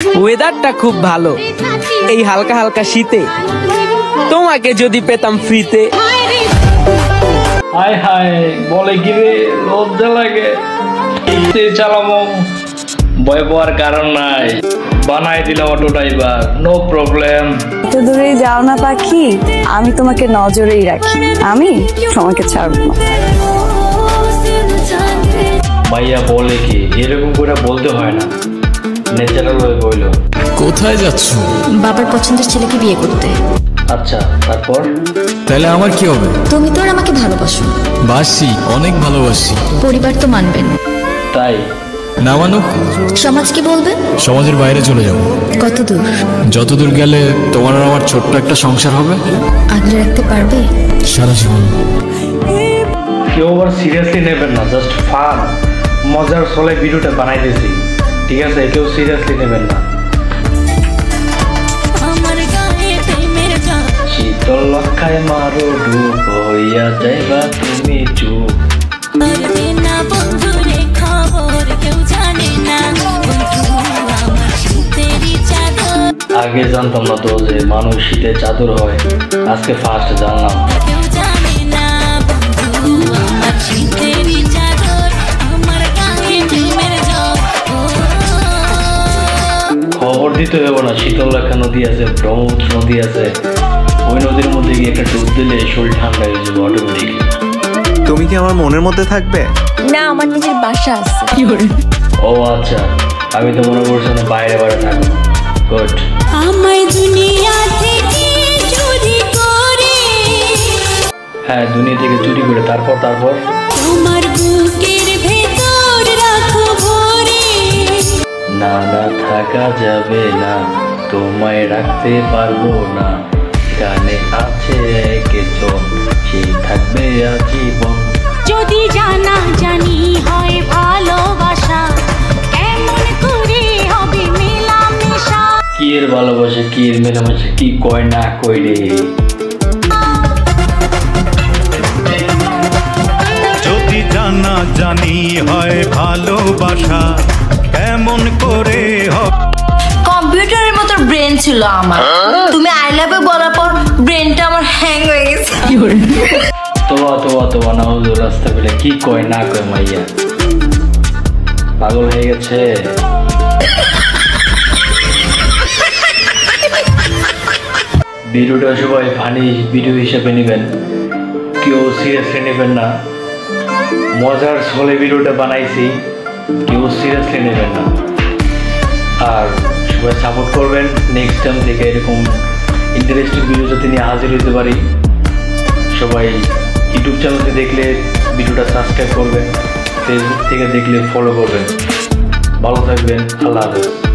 ওয়েদারটা খুব ভালো, এই হালকা হালকা শীতে তোমাকে যদি পেতাম ফ্রিতে। হায় হায় বলে কি রে, লজ্জা লাগে। চালামো, ভয় পাওয়ার কারণ নাই, বানাই দিলাম অটো ড্রাইভার, নো প্রবলেম। এত দূরেই যাও না পাখি, আমি তোমাকে নজরেই রাখি, আমি তোমাকে ছাড়বো না। ভাইয়া বলে কি, এরকম করে বলতে হয় না, ন্যাচারাল হয়ে বইল। কোথায় যাচ্ছ? বাবার পছন্দের ছেলেকে বিয়ে করতে। আচ্ছা, তারপর? তাহলে আমার কি হবে? তুমি তো আর আমাকে ভালোবাসো। বাসি, অনেক ভালোবাসি। পরিবার তো মানবেন। তাই না মানুক? সমাজ কি বলবে? সমাজের বাইরে চলে যাব। কত দূর? যতদূর গেলে তোমার আর আমার ছোট্ট একটা সংসার হবে। আগলে রাখতে পারবে? সারা জীবন। কেউ আবার সিরিয়াসলি নেবেন না, জাস্ট ফান, মজার ছলে ভিডিওটা বানাইতেছি, ঠিক আছে? কেউ সিরিয়াসলি নেবেন না। শীতল লক্ষায় মারো ডুব, হইয়া যাইবা তুমি চুপ। আগে জানতাম না তো যে মানুষ শীতে চাদর হয়, আজকে ফার্স্ট জানলাম। খবর দিতে হবে না, শীতলক্ষা নদী আছে, ব্রহ্মপুত্র নদী আছে, ওই নদীর মধ্যে গিয়ে একটা ডুব দিলে শরীর ঠান্ডা হয়ে যাবে অটোমেটিক। তুমি কি আমার মনের মধ্যে থাকবে? না, আমার নিজের বাসা আছে। ও আচ্ছা, আমি তো মনে করছি না বাইরে বাইরে থাকবো। গুড। হ্যাঁ, দুনিয়া থেকে চুরি করে, তারপর না না থাকা যাবে না, তোমায় রাখতে পারবো না, গানে আছে একজন, সেই থাকবে আজীবন। যদি জানা জানি হয় ভালোবাসা, কেমন করে হবে মেলামেশা? কি এর ভালোবাসা, কি এর মেলামেশা, কি কয় না কই রে। যদি জানা জানি হয় ভালোবাসা, কেমন করে হবে? কম্পিউটারের মতো ব্রেন ছিল আমার, তুমি আই লাভ ইউ বলার পর ব্রেনটা আমার হ্যাং হয়ে গেছে। তোবা না হুজুর, রাস্তা পেলে কি কয় না কয় মাইয়া, পাগল হয়ে গেছে। ভিডিওটা সবাই ফানি ভিডিও হিসেবে নেবেন, কেউ সিরিয়াসলি নেবেন না। মজার ছলে ভিডিওটা বানাইছি, কেউ সিরিয়াসলি নেবেন না। আর সবাই সাপোর্ট করবেন, নেক্সট টাইম থেকে এরকম ইন্টারেস্টিং ভিডিও যাতে নিয়ে হাজির হতে পারি। সবাই ইউটিউব চ্যানেলকে দেখলে ভিডিওটা সাবস্ক্রাইব করবেন, ফেসবুক থেকে দেখলে ফলো করবেন। ভালো থাকবেন, আল্লাহ হাফেজ।